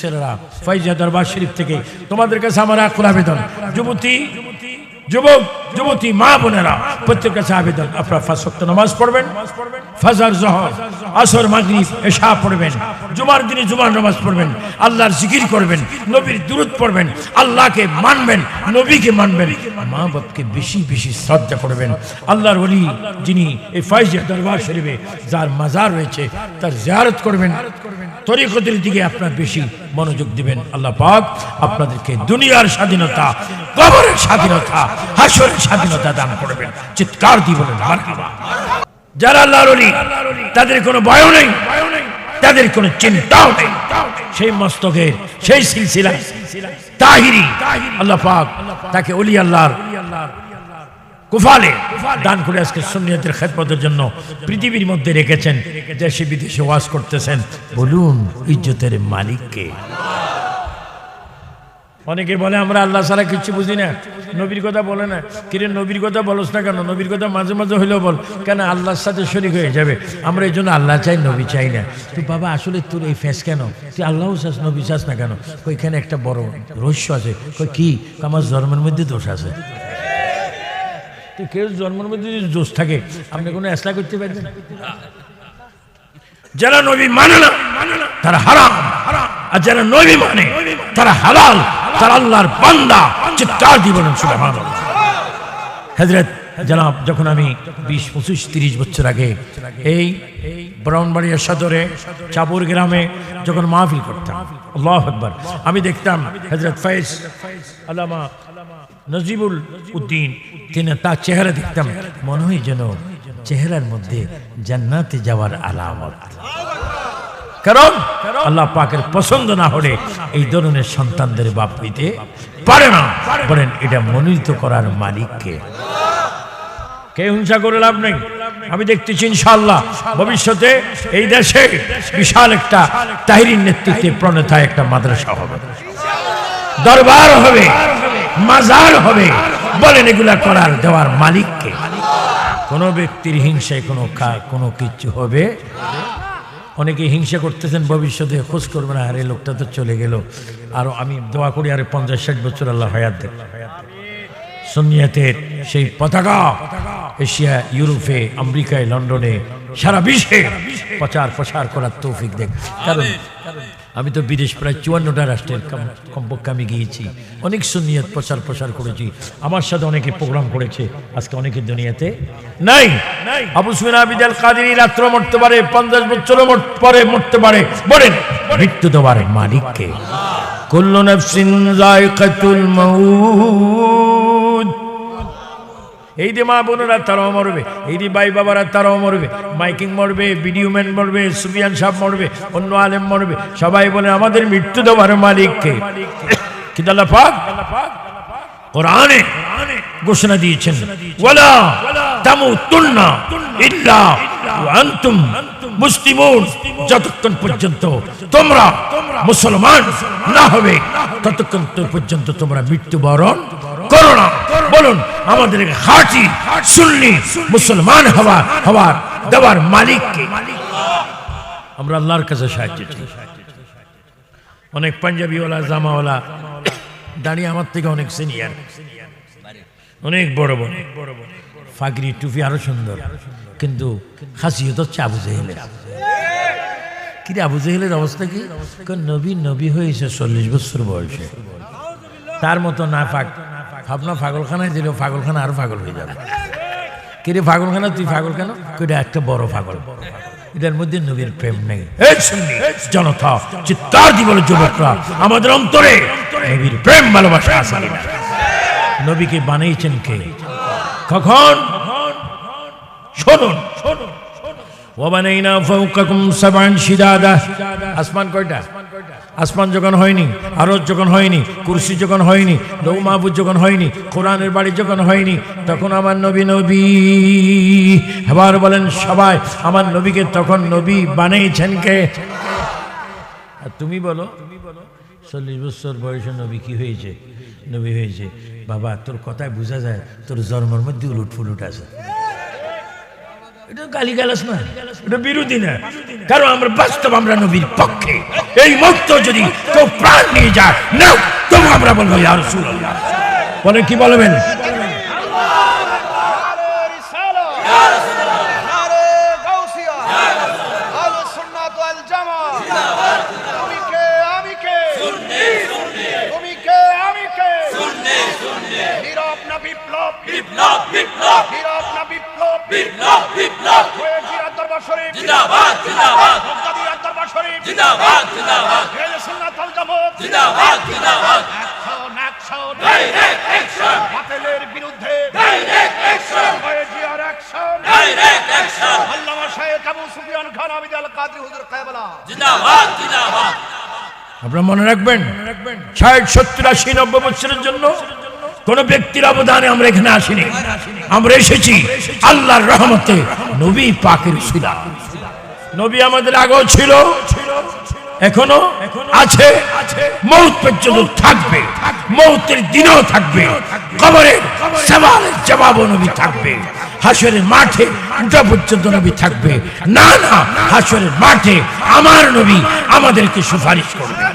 ছেলেরা ফাইজিয়া দরবার শরীফ থেকে তোমাদের কাছে আমার আকুল আবেদন, যুবক যুবতী মা বোনেরা প্রত্যেকের কাছে আবেদন, আপনারা 5 ওয়াক্ত নামাজ পড়বেন, ফজর জোহর আসর মাগরিব এশা পড়বেন, জুমার দিনে জুমার নামাজ পড়বেন, আল্লাহর জিকির করবেন, নবীর দুরূদ পড়বেন, আল্লাহকে মানবেন, নবীকে মানবেন, মা বাপকে বেশি বেশি শ্রদ্ধা করবেন। আল্লাহর ওলি যিনি এই ফাইজিয়া দরবার শরীফে যার মাজার রয়েছে তার জিয়ারত করবেন, তরিকতের দিকে আপনার বেশি মনোযোগ দিবেন। আল্লাহ পাক আপনাদেরকে দুনিয়ার স্বাধীনতা, কবরের স্বাধীনতা, হাসরের স্বাধীনতা দান করবেন। চিৎকার দিয়ে বলেন মারহাবা। যারা আল্লাহর ওলি তাদের কোনো ভয় নেই, তাদের কোনো চিন্তাও নেই, সেই মস্তকের সেই সিলসিলা তাহিরি আল্লাহ পাক তাকে ওলি আল্লাহর কুফালে দান করে আজকে সুন্নিয়তের খেদমতের জন্য পৃথিবীর মধ্যে রেখেছেন, দেশে বিদেশে ওয়াজ করতেছেন। বলুন ইজ্জতের মালিককে। অনেকে বলে আমরা আল্লাহ ছাড়া কিছু বুঝি না, নবীর কথা বলে না। কিরে নবীর কথা বলস না কেন? নবীর কথা মাঝে মাঝে হইলেও বল, কেন আল্লাহর সাথে শরীক হয়ে যাবে। আমরা এই জন্য আল্লাহ চাই, নবী চাই না। তুই বাবা আসলে তোর এই ফেস কেন? তুই আল্লাহও চাস, নবী চাস না কেন? ওইখানে একটা বড় রহস্য আছে। কি? আমার জন্মের মধ্যে দোষ আছে। কেউ জন্মের মধ্যে যদি দোষ থাকে আপনি কোনো এসলা করতে পারবেন? যারা নবী মানে না তারা হারাম, আর যারা নবী মানে তারা হালাল, তারা আল্লাহর বান্দা। চিৎকার দিয়ে বলেন সুবহানাল্লাহ। হযরত জনাব যখন আমি 20, 25, 30 বছর আগে এই ব্রাহ্মণবাড়িয়া সদরে চাপুর গ্রামে যখন মাহফিল করতাম, আল্লাহু আকবার, আমি দেখতাম হযরত ফয়েজ আল্লামা নজিবুল উদ্দিন, তিনি তার চেহারা দেখতাম, মনে হয় যেন চেহারার মধ্যে জান্নাতে যাওয়ার আলামত। কারণ আল্লাহ পাকের পছন্দ না হলে এই ধরনের সন্তানদের বাপ হইতে পারে না। বলেন এটা মনোনীত করার মালিককে। কে হিংসা করে লাভ নেই। আমি দেখতেছি ইনশাআল্লাহ ভবিষ্যতে এই দেশে বিশাল একটা তাহিরির নেতৃত্বে প্রণেতা একটা মাদ্রাসা হবে, দরবার হবে, মাজার হবে। বলেন এগুলা করার দেওয়ার মালিককে। কোন ব্যক্তির হিংসায় কোনো কিছু হবে। অনেকে হিংসা করতেছেন ভবিষ্যতে, খোঁজ করবে না, আরে লোকটা তো চলে গেল। আর আমি দোয়া করি আরে 50-60 বছর আল্লাহ হায়াত দেন। সুন্নিয়তের সেই পতাকা এশিয়া, ইউরোপে, আমেরিকায়, লন্ডনে, সারা বিশ্বে প্রচার করার তৌফিক দেন। কারণ আমি তো বিদেশ প্রায় 54টা রাষ্ট্রের কমপক্ষে আমি গিয়েছি, অনেক সুন্নিয়ত প্রচার করেছি। আমার সাথে অনেকে প্রোগ্রাম করেছে, আজকে অনেকে দুনিয়াতে নাই। আবু সুফিয়ান আবিদ আল কাদেরী রাত্র মরতে পারে, 50 বছরও পরে মরতে পারে। বলেন মৃত্যু দেওয়ার মালিককে। কুল্লু নাফসিন যায়কাতুল মাউত। এই যে মা বোনেরা তারাও মরবে, এই যে ভাই বাবারা তারাও মরবে, মাইকিং মরবে, ভিডিও ম্যান মরবে, সুফিয়ান সাহেব মরবে, অন্য আলেম মরবে। সবাই বলে আমাদের মৃত্যু দেওয়ার মালিককে। কিন্তু আল্লাহ পাক কোরআনে ঘোষণা দিয়েছেন, ওয়ালা তামুতুন্না ইল্লা ওয়া আনতুম মুসলিমুন। যতক্ষণ পর্যন্ত তোমরা মুসলমান না হবে ততক্ষণ পর্যন্ত তোমরা মৃত্যুবরণ করো না। বলুন আমাদের খাঁটি সুন্নি মুসলমান হওয়ার দেওয়ার মালিককে। আমরা আল্লাহর কাছে সাহায্য চাই। অনেক পাঞ্জাবিওয়ালা, জামাওয়ালা দাঁড়িয়ে আমার থেকে অনেক সিনিয়র, অনেক বড় বড়, ফাগরি টুপি আরো সুন্দর, কিন্তু খাসিয়ত হচ্ছে আবু জেহেলের। কি রে আবু জেহেলের অবস্থা কি? নবী হয়েছে 40 বছর বয়সে, তার মতো না ভাবনা পাগলখানায় দিলেও পাগলখানা আরো পাগল হয়ে যাবে। কিরে পাগলখানা তুই পাগল কেন? এটা একটা বড় পাগল, এটার মধ্যে নবীর প্রেম নেই। জনতা চিৎকার দি বলে যুবকরা, আমাদের অন্তরে নবীর প্রেম ভালোবাসা আছে কিনা? নবীকে বানিয়েছেন কে? কখন? শুনুন, ওয়াবানাইনা ফাওকাকুম সাবআন শিদাদা। আসমান কয়টা? আসমান যখন হয়নি, আরশ যখন হয়নি, কুরসি যখন হয়নি, লৌহ মাহফুজ যখন হয়নি, কোরআনের বাড়ি যখন হয়নি, তখন আমার নবী এবার বলেন সবাই, আমার নবীকে তখন নবী বানিয়েছেন কে? আর তুমি বলো 40 বছর বয়সে নবী কি হয়েছে? নবী হয়েছে। বাবা তোর কথায় বোঝা যায় তোর জন্মের মধ্যে উলুট ফুলুট আছে। এটা গালিগালাজ না, এটা বিরোধী না, কারণ আমরা বাস্তব আমরা নবীর পক্ষে। এই মুহূর্তে যদি কেউ প্রাণ নিয়ে যায় না, তবু আমরা বলবো ইয়া রাসূলুল্লাহ। বলে কি বলবেন? আপনারা মনে রাখবেন 60, 70, 80, 90 বছরের জন্য কোন ব্যক্তির অবদানে আমরা এখানে আসিনি। আমরা এসেছি আল্লাহর রহমতে, নবী পাকের উসিলা। নবী আমাদের আগেও ছিল, এখনো আছে, মৌত পর্যন্ত থাকবে, মৌতের দিনও থাকবে, কবরের সওয়ালের জবাবও নবী থাকবে, হাসরের মাঠে উঠা পর্যন্ত নবী থাকবে। না না, হাসরের মাঠে আমার নবী আমাদেরকে সুপারিশ করবে।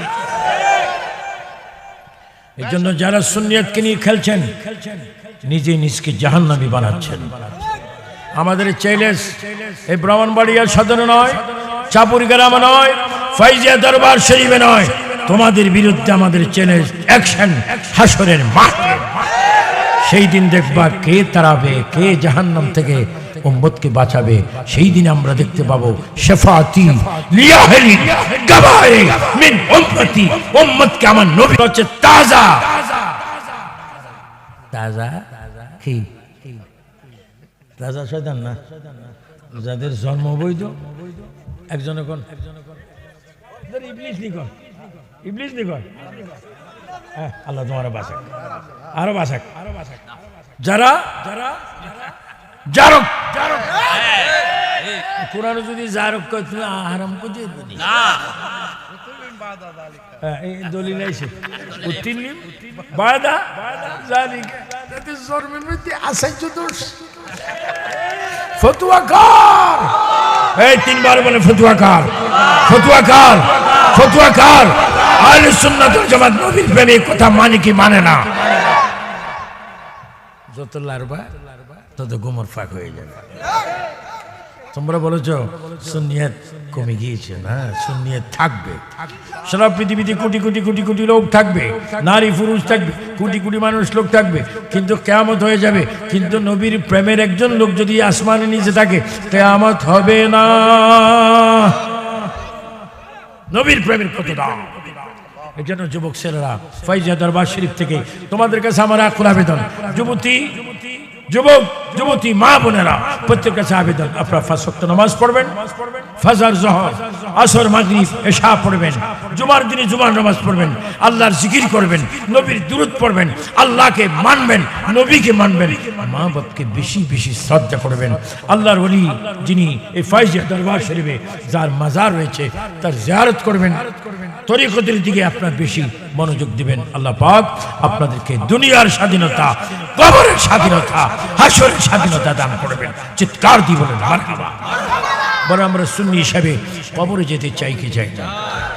এই জন্য যারা সুন্নিয়তকে নিয়ে খেলছেন, নিজে নিজকে জাহান্নামী বানাচ্ছেন। আমাদের চ্যালেঞ্জ এই ব্রাহ্মণবাড়িয়া সদরে নয়, চাপুরি গ্রামে নয়, ফাইজিয়া দরবার শরীফে নয়, তোমাদের বিরুদ্ধে আমাদের চ্যালেঞ্জ, অ্যাকশন হাসরের মাঠে। সেই দিন দেখবা কে তাড়াবে, কে জাহান্নাম থেকে উম্মতকে বাঁচাবে। সেই দিন আমরা দেখতে পাবো শাফাআতি লিয়াহলি গাবায়ে মিন উম্মতি, উম্মতকে আমার নবী হচ্ছে তাজা তাজা কি তাজা শয়তান না, যাদের জন্ম বৈধ। একজন কোন ইবলিস নিকন, ইবলিস নিকন, আল্লাহ তোমার বাঁচাক, আরো বাঁচাক। যারা যারা জারক, কোরআন যদি জারক কয় তুমি আরাম করতে না, এই দলিল আইছে উত্তিলিম বাদা জালিকা, তাদের জন্মের মধ্যে আসাইছ দোষ। ফতোয়াকার, এই তিনবার বলে ফতোয়াকার, ফতোয়াকার, ফতোয়াকার। আহলে সুন্নাত ওয়াল জামাত নবীর প্রেমে কথা মানে কি মানে না? যত লারবা তত গোমর ফাঁক হয়ে যাবে। তোমরা বলেছো সুন্নিয়ত কমে গিয়েছে, না, সুন্নিয়ত থাকবে। সারা পৃথিবীতে কোটি কোটি কোটি কোটি লোক থাকবে, নারী পুরুষ থাকবে, কোটি কোটি মানুষ লোক থাকবে, কিন্তু কিয়ামত হয়ে যাবে। কিন্তু নবীর প্রেমের একজন লোক যদি আসমানের নিচে থাকে, কিয়ামত হবে না। নবীর প্রেমের কত দাম! এই জন্য যুবক ছেলেরা, ফাইজিয়া দরবার শরীফ থেকে তোমাদের কাছে আমার আকুল আবেদন, যুবতী যুবক যুবতী মা বোনেরা, প্রত্যেকের কাছে আবেদন, আপনারা 5 ওয়াক্ত নামাজ পড়বেন, ফজর, জোহর, আসর, মাগরিব, এশা পড়বেন, জুমার দিনে জুমার নামাজ পড়বেন, আল্লাহর জিকির করবেন, নবীর দুরূদ পড়বেন, আল্লাহকে মানবেন, নবীকে মানবেন, মা বাপকে বেশি বেশি শ্রদ্ধা করবেন। আল্লাহর ওলি যিনি এই ফাইজিয়া দরবার শরীফে যার মাজার রয়েছে তার জিয়ারত করবেন, তরিকতের দিকে আপনার বেশি মনোযোগ দিবেন। আল্লাহ পাক আপনাদেরকে দুনিয়ার স্বাধীনতা, কবরের স্বাধীনতা, হাসরের স্বাধীনতা দান করবেন। চিৎকার দিয়ে বলেন মারহাবা। বলে আমরা সুন্নি হিসেবে কবরে যেতে চাই কি চাই না?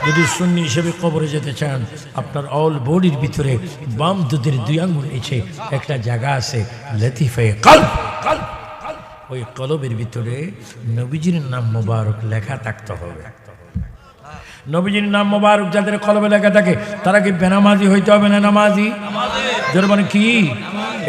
যদি সুন্নি হিসেবে কবরে যেতে চান, আপনার অল বডির ভিতরে বাম দুধের 2 আঙ্গুল নিচে একটা জায়গা আছে লতিফে কলব, ওই কলবের ভিতরে নবীজির নাম মোবারক লেখা থাকতে হবে। নবীজির নাম মোবারক যাদের কলবে লেখা থাকে তারা কি বেনামাজি হইতে হবে না নামাজি? মানে কি?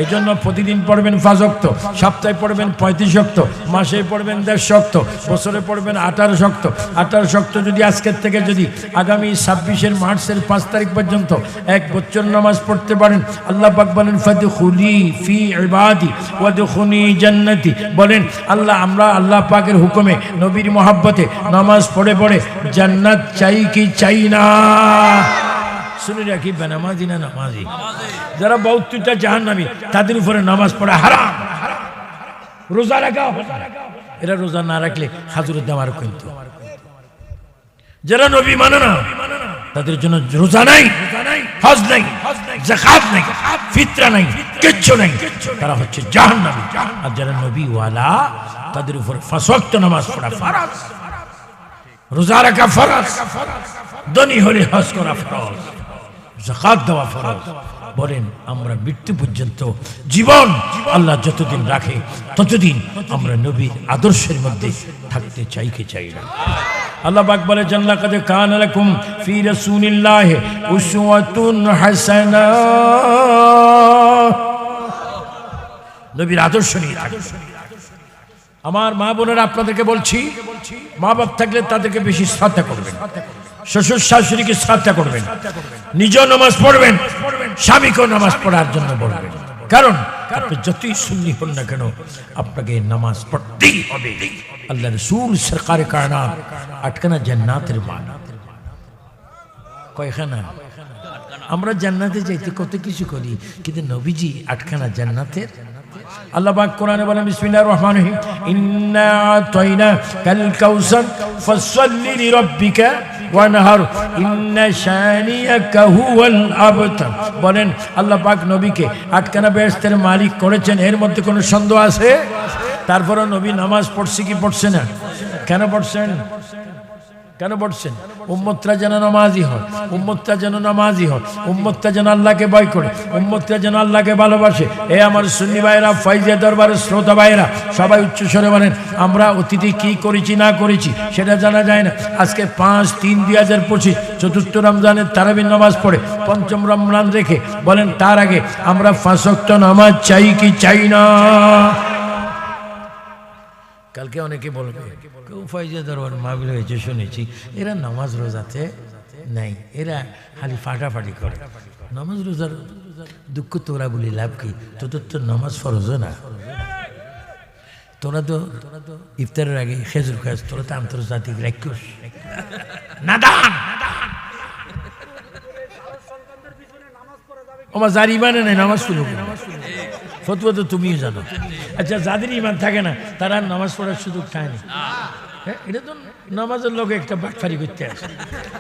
এই জন্য প্রতিদিন পড়বেন 5 ওয়াক্ত, সপ্তাহে পড়বেন 35 ওয়াক্ত, মাসে পড়বেন 150 ওয়াক্ত, বছরে পড়বেন 18 ওয়াক্ত। 18 ওয়াক্ত যদি আজকের থেকে যদি আগামী 26 মার্চের 5 তারিখ পর্যন্ত 1 বছর নামাজ পড়তে পারেন, আল্লাহ পাক বলেন ফাদখুলি ফি ইবাদি ওয়াদখুনি জান্নাতি। বলেন আল্লাহ, আমরা আল্লাহ পাকের হুকুমে নবীর মহব্বতে নামাজ পড়ে পড়ে জান্নাত চাই কি চাই না? শুনে রাখি, বেনামাজি না নামাজি, যারা 72টা জাহান্নামী তাদের উপরে নামাজ পড়া হারাম। রোজা রাখা, এরা রোজা না রাখলে হাজুরের দামার কিন্তু। যারা নবী মানে না তাদের জন্য রোজা নাই, হজ নাই, যাকাত নাই, ফিতরা নাই, কিচ্ছু নাই, তারা হচ্ছে জাহান্নামী। আর যারা নবী ওয়ালা তাদের উপরে 5 ওয়াক্ত নামাজ পড়া ফরজ। রোজা রাখা ফরজ, ধনী হলে হজ করা ফরজ, যাকাত দেওয়া ফরজ। বলেন আমরা মৃত্যু পর্যন্ত জীবন আল্লাহ যতদিন রাখে ততদিন আমরা নবীর আদর্শের মধ্যে থাকতে চাই কি চাই না? আল্লাহ পাক বলে লাকাদ কানা লাকুম ফি রাসূলিল্লাহি উসওয়াতুন হাসানাহ। নবীর আদর্শ নিয়ে থাকুন। আমার মা বোনেরা আপনাদেরকে বলছি, মা বাপ থাকলে তাদেরকে বেশি শ্রদ্ধা করবেন, শ্বশুর শাশুড়িকে শ্রদ্ধা করবেন, নিজেও নামাজ পড়বেন, স্বামীকেও নামাজ পড়ার জন্য বলবেন। কারণ আপনি যতই সুন্নি হন না কেন আপনাকে নামাজ পড়তেই হবে। আল্লাহ রাসূল সরকারে কায়নাত আটখানা জান্নাতের মান। কয়খানা? আমরা জান্নাতে যাইতে কত কিছু করি, কিন্তু নবীজি আটখানা জান্নাতের। আল্লাহ পাক কোরআনে বলেন বিসমিল্লাহির রহমানির রহিম, ইন্না আতাইনাকাল কাউসার ফাসল্লি লিরাব্বিকা ওয়ানহার ইন্না শানিয়াকা হুয়াল আবতার। বলেন আল্লাহ পাক নবীকে আটখানা বেহেশতের মালিক করেছেন, এর মধ্যে কোনো সন্দেহ আছে? তারপরে নবী নামাজ পড়ছে কি পড়ছে না? কেন পড়ছেন? কেন পড়ছেন? উম্মতরা যেন নামাজি হয়, উম্মতরা যেন নামাজি হয়, উম্মতরা যেন আল্লাহকে ভয় করে, উম্মতরা যেন আল্লাহকে ভালোবাসে। এ আমার সুন্নি ভাইরা, ফাইজিয়া দরবারের শ্রোতা ভাইরা, সবাই উচ্চস্বরে বলেন আমরা অতীতে কি করেছি না করেছি সেটা জানা যায় না। আজকে 5-3-2025 চতুর্থ রমজানের তারাবির নামাজ পড়ে পঞ্চম রমজান রেখে বলেন তার আগে আমরা 5 ওয়াক্ত নামাজ চাই কি চাই না? কালকে অনেকে বলবে কেউ ফাইজিয়া দরবার মাহফিল হয়েছে শুনেছি, এরা নামাজ রোজাতে নাই, এরা খালি ফাটাফাটি করে। নামাজ রোজার দুঃখ তোরা বলি লাভ কি? তোদের তো নামাজ ফরজ না। তোরা তো ইফতারের আগে খেজুর খাস, তোরা তো আন্তর্জাতিক রাক্ষস নাদান। আমার যার ইমানে নাই নামাজ পড়ো, ফতোয়া তো তুমিও জানো। আচ্ছা যাদের ইমান থাকে না তারা নামাজ পড়ার সুযোগ পায়নি। এটা তো নামাজের লোকে একটা বাটফারি করতে আসে,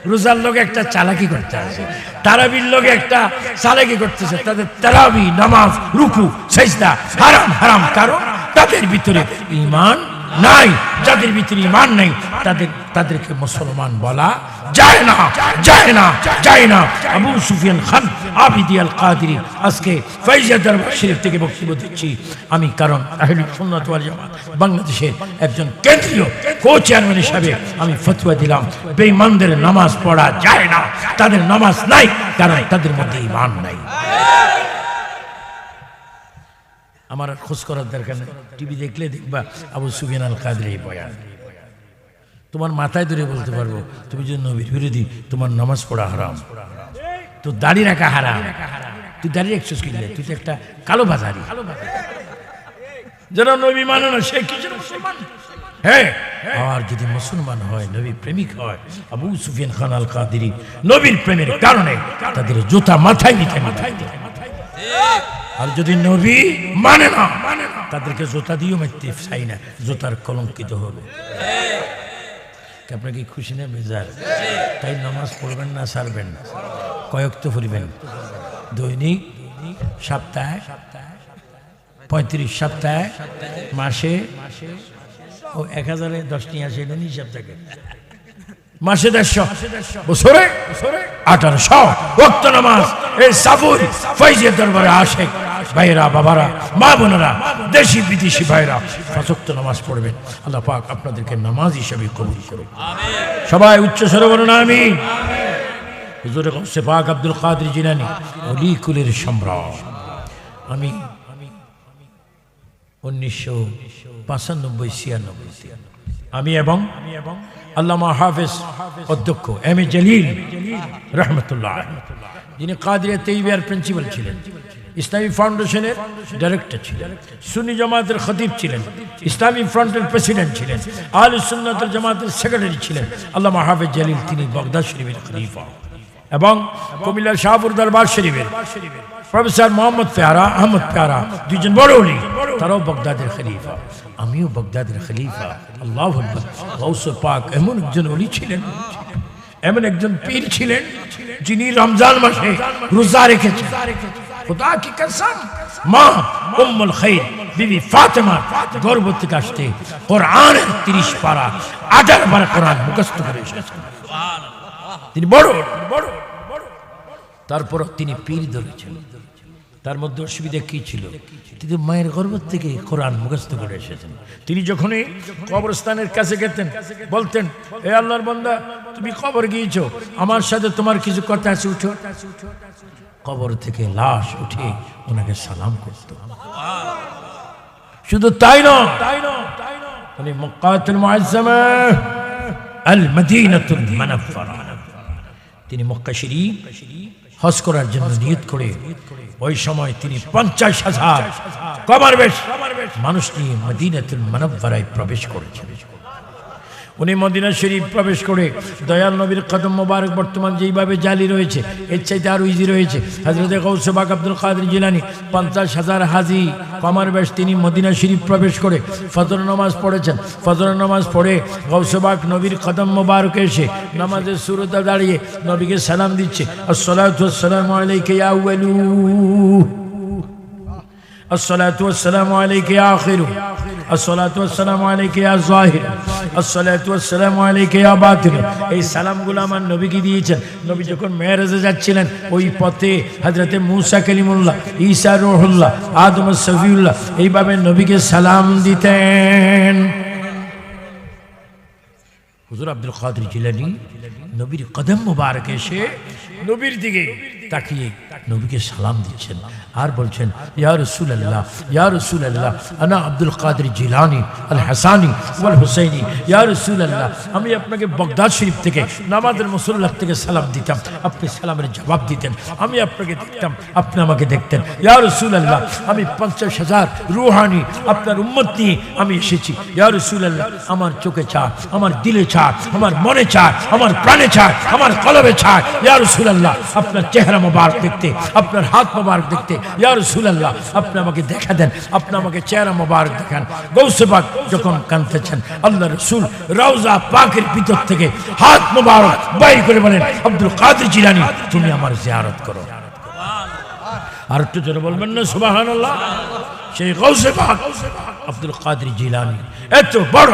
রোজার লোকে একটা চালাকি করতে আসে, তারাবির লোকে একটা চালাকি করতেছে। তাদের তারাবি নামাজ রুকু সেজদা হারাম হারাম, কারণ তাদের ভিতরে ঈমান নাই। যাদের ভিতরে ঈমান নাই তাদেরকে মুসলমান বলা যায় না, যায় না, যায় না। আবু সুফিয়ান খান আবিদি আল কাদেরী আজকে ফাইজিয়া দরবার শরীফ থেকে বক্তব্য দিচ্ছি আমি, কারণ আহলে সুন্নাত ওয়াল জামাত বাংলাদেশের একজন কেন্দ্রীয় কো-চেয়ারম্যান হিসাবে আমি ফতোয়া দিলাম বেঈমানদের নামাজ পড়া যায় না, তাদের নামাজ নাই, কারণ তাদের মধ্যে ঈমান নাই। আমার খোঁজ করার দরকার নেই, টিভি দেখলে দেখবা আবু সুফিয়ান আল কাদেরী বয়ান। তোমার মাথায় ধরে বলতে পারবো তুমি যদি নবীর বিরোধী, তোমার নামাজ পড়া হারাম, তো দাড়ি রাখা হারাম। তুই দাড়ি রাখছিস কি? তুই তো একটা কালো বাজারি। যারা নবী মানে না সে কিসের মুসলমান? হ্যাঁ, আর যদি মুসলমান হয়, নবী প্রেমিক হয়, আবু সুফিয়ান খান আল কাদেরী নবীর প্রেমের কারণে তাদের জুতা মাথায় নিতে মাথায়। আর যদি নবী মানে না তাদেরকে জুতা দিয়েও মারতে চাই না, জুতার কলঙ্কিত হবে। আপনার কি খুশি না বেজার? তাই নামাজ পড়বেন না, ছাড়বেন না। কয়েক তো পড়বেন দৈনিক, সপ্তাহে 35, সপ্তাহে, মাসে ও 1000-এ 10 নিয়ে আসে, এটা হিসাব থাকে। মাসে 150, বছরে 1800 ওয়াক্ত নামাজ। এই সাফুর ফাইজিয়া দরবারে আশেক ভাইরা, বাবারা, মা বোনেরা, দেশি বিদেশি ভাইরা 5 ওয়াক্ত নামাজ পড়বেন। আল্লাহ পাক আপনাদেরকে নামাজ হিসেবে কবুল করুন। সবাই উচ্চ স্বরে বলুন আমিন। হুজুর গৌসে পাক আব্দুল কাদের জিলানী ওলি কুলের সম্রাট। আমি 1995-96 আমি এবং আল্লামা হাফেজ অধ্যক্ষ এম এ জলিল রহমতুল্লাহ, যিনি কাদিরিয়া তৈয়বার প্রিন্সিপাল ছিলেন, ইসলামী ফাউন্ডেশনের ডাইরেক্টর ছিলেন, সুন্নি জামাতের খতিব ছিলেন, ইসলামী ফ্রন্টের প্রেসিডেন্ট ছিলেন, আহলে সুন্নাত ওয়াল জামাতের সেক্রেটারি ছিলেন আল্লামা হাফেজ জলিল। তিনি বাগদাদ শরীফের খলিফা এবং কুমিল্লা শাহপুর দরবার শরীফের প্রফেসর মোহাম্মদ পেয়ারা, আহমদ পেয়ারা, দুইজন বড় ওলি, তারাও বাগদাদের খলিফা, আমিও বাগদাদের খলিফা। আল্লাহু আকবার। গাউসে পাক এমন একজন ওলি ছিলেন, এমন একজন পীর ছিলেন যিনি রমজান মাসে রোজা রেখেছেন। খুদা কি কসম, মা উম্মুল খাইর বিবি ফাতেমা গর্ভ থেকে আসতে কোরআনের 30 পারা 18 বার কোরআন মুখস্থ করে এসেছেন। তিনি বড় বড়, তারপর তিনি পীর ধরেছেন। তার মধ্যে অসুবিধা কি ছিল? তিনি মায়ের গর্ভ থেকে কোরআন মুখস্থ করে এসেছেন। তিনি যখনই কবরস্থানের কাছে গেতেন বলতেন, হে আল্লাহর বান্দা, তুমি কবর গিয়েছো, আমার সাথে তোমার কিছু কথা আছে, উঠো। কবর থেকে লাশ উঠে ওনাকে সালাম করত। শুধু তাই নয়, উনি মক্কাতুল মুআজ্জামা আল মদিনাতুল মুনাফফারা, তিনি মক্কা শরীফ হজ করার জন্য নিয়ত করে ওই সময় তিনি 50,000 কবরবেশ মানুষ নিয়ে মদিনাতুল মুনাফফারায় প্রবেশ করেছেন। উনি মদিনা শরীফ প্রবেশ করে দয়াল নবীর কদম মোবারক বর্তমান যেইভাবে জালি রয়েছে, এর চাইতে আরো ইজি রয়েছে। হযরত গাউসে পাক আব্দুল কাদের জিলানী 50,000 হাজি কমরবেশ তিনি মদিনা শরীফ প্রবেশ করে ফজর নামাজ পড়েছেন। ফজর নামাজ পড়ে গাউসে পাক নবীর কদম মোবারকে এসে নামাজের শুরুতে দাঁড়িয়ে নবীকে সালাম দিচ্ছে, আসসালাতু ওয়াসসালামু আলাইকা ইয়া আউয়ালু, আসসালাতু ওয়াসসালামু আলাইকা ইয়া আখিরু, আসসালাতু ওয়াসসালামু আলাইকা ইয়া যাহির, আসসালাতু ওয়াসসালামু আলাইকা ইয়া বাতিন। এই সালামগুলো আমার নবীকে দিয়েছেন। নবী যখন মেরাজে যাচ্ছিলেন ওই পথে হযরতে মুসা কালিমুল্লাহ, ঈসা রূহুল্লাহ, আদম সফিউল্লাহ এইভাবে নবীকে সালাম দিতেন। হুজুর আব্দুল কাদের জিলানী নবীর কদম মোবারক এসে নবীর দিকে তাকিয়ে নবীকে সালাম দিচ্ছেন আর বলছেন, ইয়া রাসূলুল্লাহ, ইয়া রাসূলুল্লাহ, আনা আব্দুল কাদের জিলানী আল হাসানী ওয়াল হুসাইনী, ইয়া রাসূলুল্লাহ, আমি আপনাকে বাগদাদ শরীফ থেকে নামাজের মুসল্লা থেকে সালাম দিতাম, আপনি সালামের জবাব দিতেন। আমি আপনাকে দেখতাম, আপনি আমাকে দেখতেন। ইয়া রাসূলুল্লাহ, আমি 50,000 রূহানি আপনার উম্মত নিয়ে আমি এসেছি। ইয়া রাসূলুল্লাহ, আমার চোখে চায়, আমার দিলে চায়, আমার মনে চায়, আমার প্রাণে চায়, আমার কলবে চায়। ইয়া রাসূলুল্লাহ, আপনার চেহারা মোবারক দেখতে, আপনার হাত মোবারক দেখতে। ইয়া রাসূলুল্লাহ, আপনি আমাকে দেখা দেন, আপনি আমাকে চেহারা মোবারক দেখান। গৌসে পাক যখন কাঁদতেছেন, আল্লাহ রাসূল রওজা পাকের ভিতর থেকে হাত মোবারক বাইর করে বলেন, আব্দুল কাদের জিলানী, তুমি আমার জিয়ারত করো। আর একটু জোরে বলবেন না সুবহানাল্লাহ? সেই গৌসে পাক আব্দুল কাদের জিলানী এত বড়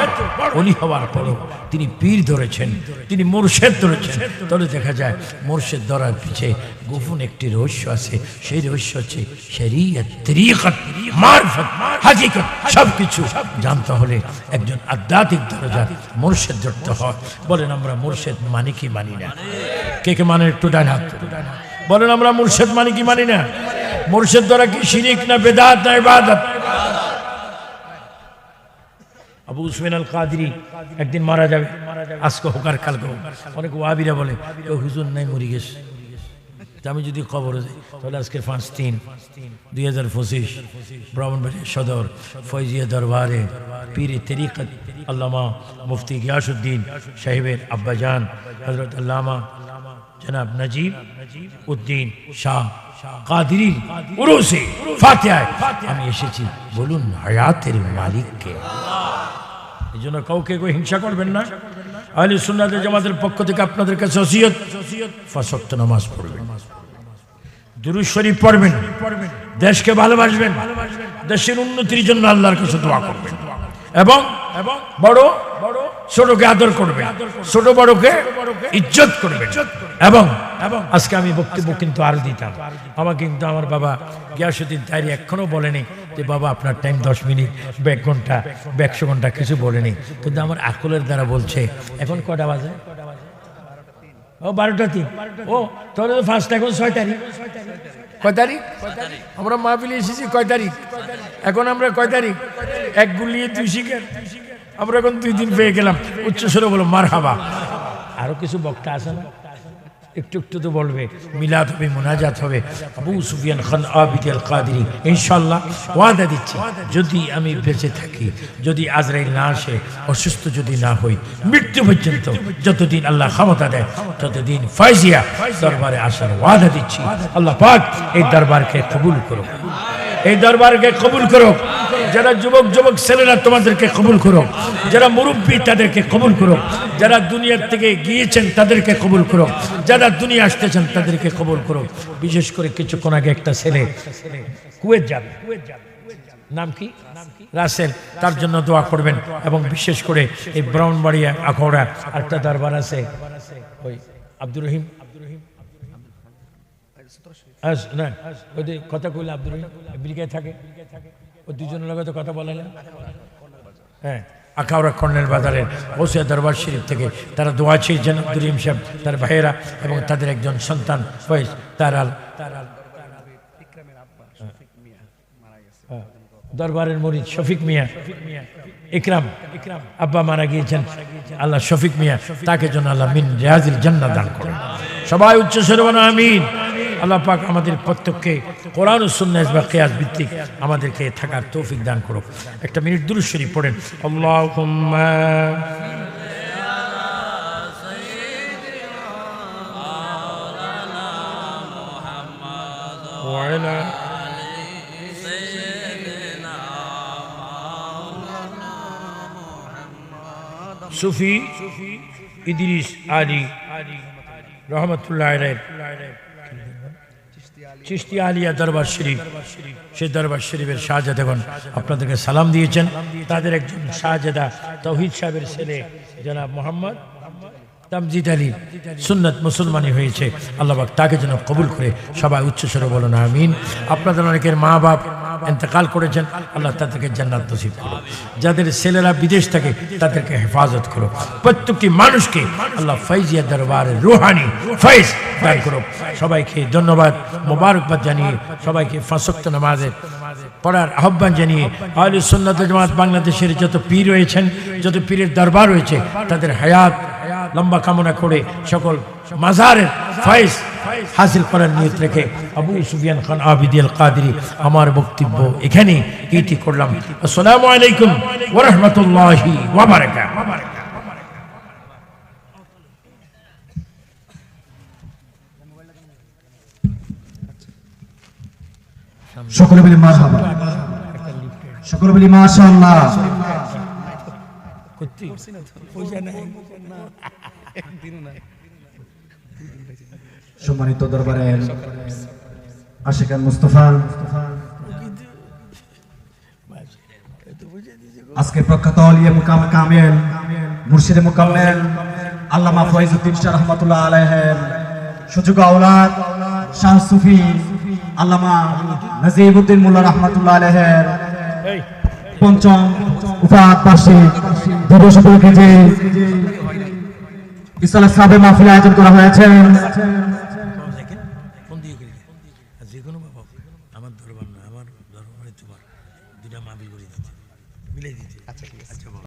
ওলি হওয়ার পরও তিনি পীর ধরেছেন, তিনি মুর্শেদ ধরেছেন। তাহলে দেখা যায় মুর্শেদ ধরার পিছে গোপন একটি রহস্য আছে। সেই রহস্য হচ্ছে শরীয়ত, তরিকত, মারফত, হাকিকত সবকিছু জানতে হলে একজন আধ্যাত্মিক দরজা মুর্শেদ ধরতে হয়। বলেন আমরা মুর্শেদ মানি কি মানি না? কে কে মানে একটু ডান হাত বলেন, আমরা মুর্শেদ মানি কি মানি না? মুর্শেদ ধরা কি শিরিক না বেদাত না ইবাদত? আবু উসমান আল কাদরি একদিন মারা যাবে, আজকে হোক আর কালকে হোক। অনেক ওয়াহাবিরা বলে হুজুর নাই মরে গেছে, আমি যদি খবর যাই তাহলে আজকে 5/3/2025 ব্রাহ্মণবাড়িয়া সদর ফয়জিয়া দরবারে পীরে তরিকত আল্লামা মুফতি গিয়াসউদ্দিন সাহেবের আব্বাজান হযরত আল্লামা জনাব নজিব উদ্দিন শাহ কাদরি উরুসে ফাতিহায় আমি এসেছি। বলুন হায়াতের মালিককে। এই জন্য কাউকে কেউ হিংসা করবেন না। আহলে সুন্নাত ওয়াল জামাতের পক্ষ থেকে আপনাদের কাছে ওসিয়ত, 5 ওয়াক্ত নামাজ পড়বেন, দুরূদ শরীফ পড়বেন, দেশকে ভালোবাসবেন, দেশের উন্নতির জন্য আল্লাহর কাছে দোয়া করবেন এবং বড় ছোটকে আদর করবেন, ছোট বড়কে ইজ্জত করবেন। এবং আজকে আমি বক্তব্য কিন্তু আরো দিতাম, আমাকে কিন্তু আমার বাবা গিয়াসউদ্দিন তাইরি এখনো বলেনি যে বাবা আপনার টাইম 10 মিনিট, 1 ঘন্টা, 100 ঘন্টা কিছু বলেনি, কিন্তু আমার আকলের দ্বারা বলছে। এখন কটা বাজে? ও 12টা 3। ও তাহলে তো ফার্স্ট, এখন 6 তারিখ। কয় তারিখ? আমরা মাহফিলে এসেছি কয় তারিখ? এখন আমরা কয় তারিখ? 1 গুলিয়ে 2 শিকার। আমরা এখন 2 দিন পেয়ে গেলাম। উচ্চ স্বরে বলো মারহাবা। আরো কিছু বক্তা আছে না? একটু একটু তো বলবে, মিলাদ হবে, মুনাজাত হবে। আবু সুফিয়ান খান আবিদ আল কাদরি ইনশাআল্লাহ ওয়াদা দিচ্ছি, যদি আমি বেঁচে থাকি, যদি আজরাইল না আসে, অসুস্থ যদি না হই, মৃত্যু পর্যন্ত যতদিন আল্লাহ ক্ষমতা দেয় ততদিন ফয়জিয়া দরবারে আসার ওয়াদা দিচ্ছি। আল্লাহ পাক এই দরবারকে কবুল করুক, এই দরবারকে কবুল করুক। যারা যুবক যুবক ছেলেরা তোমাদেরকে কবুল করো, যারা মুরব্বী তাদেরকে কবুল করো, যারা দুনিয়ার থেকে গিয়েছেন তাদেরকে কবুল করো, যারা দুনিয়া আসতেছেন তাদেরকে কবুল করো। বিশেষ করে কিছুক্ষণ আগে একটা ছেলে কুয়েত যাবে, নাম কি রাসেল, তার জন্য দোয়া করবেন। এবং বিশেষ করে এই ব্রাহ্মণবাড়িয়া আখাউড়া একটা দরবার আছে, ওই আব্দুর রহিম না ওই কথা কইলে আব্দুর রহিম আমেরিকায় থাকে, ওই দুজনের লগে তো কথা বলেন। হ্যাঁ, আখাউড়া কর্নেল বাজারের ওসিয়া দরবার শরীফ থেকে তারা দোয়া চেয়েছেন আব্দুর রহিম সাহেব, তার ভাইয়েরা এবং তাদের একজন সন্তান ফয়েজ তারাল দরবারের মুরিদ শফিক মিয়া ইকরাম আব্বা মারা গিয়েছেন, আল্লাহ শফিক মিয়া তাকে যেন আল্লাহ মিন রিয়াজিল জান্নাত দান করেন। সবাই উচ্চ স্বরে বলেন আমিন। আল্লাহ পাক আমাদের প্রত্যেককে কোরআন ও সুন্নাহ বা কিয়াস ভিত্তিক আমাদেরকে থাকার তৌফিক দান করুক। একটা মিনিট দুরূদ শরীফ পড়েন। আল্লাহুম্মা ওয়া আলা সুফি ইদ্রিস আলী রহমতুল্লাহ আলাইহি চিশতি আলিয়া দরবার শরীফ, সেই দরবার শরীফের শাহজাদাগণ আপনাদেরকে সালাম দিয়েছেন। তাদের একজন শাহজাদা তৌহিদ সাহেবের ছেলে জনাব মোহাম্মদ তামজিদ আলী সুন্নাত মুসলমানি হয়েছে, আল্লাহ পাক তাকে যেন কবুল করে। সবাই উচ্চস্বরে বলুন আমিন। আপনাদের অনেকের মা বাপ ইন্তেকাল করেছেন, আল্লাহ তাদেরকে জান্নাত নসিব করো। যাদের ছেলেরা বিদেশ থাকে তাদেরকে হেফাজত করো। প্রত্যেকটি মানুষকে আল্লাহ ফাইজিয়া দরবারে রুহানি ফাইজ দান করো। সবাইকে ধন্যবাদ মোবারকবাদ জানিয়ে সবাইকে পাঁচ ওয়াক্ত নামাজে পড়ার আহ্বান জানিয়ে আহলে সুন্নাত ওয়াল জামাত বাংলাদেশের যত পীর রয়েছেন, যত পীরের দরবার রয়েছে, তাদের হায়াত লম্বা কামনা করে সকল মাজারের ফাইজ হাসিল করার নিয়ত রেখে আবু সুফিয়ান খান আবিদি আল কাদরি আমার বক্তব্য এখানে ইতি করলাম। আসসালামু আলাইকুম ওয়া রাহমাতুল্লাহি ওয়া বারাকাতুহু। সকলে বলি মারহাবা, সকলে বলি মাশাআল্লাহ। সম্মানিত দরবারের আশিকান মুস্তাফা, আজকে প্রখ্যাত আলিয়ে মুকাম কামেল মুর্শিদে মুকাম্মেল আল্লামা ফয়জউদ্দিন শাহ রহমাতুল্লাহ আলাইহির সুযোগ্য আওলাদ শাহ সুফি আল্লামা নাজিবউদ্দিন মোল্লা রহমাতুল্লাহ আলাইহির পঞ্চম উফাত বার্ষিক দিবস উপলক্ষে যে ইসলাম সাবে মাহফিল আয়োজন করা হয়েছে,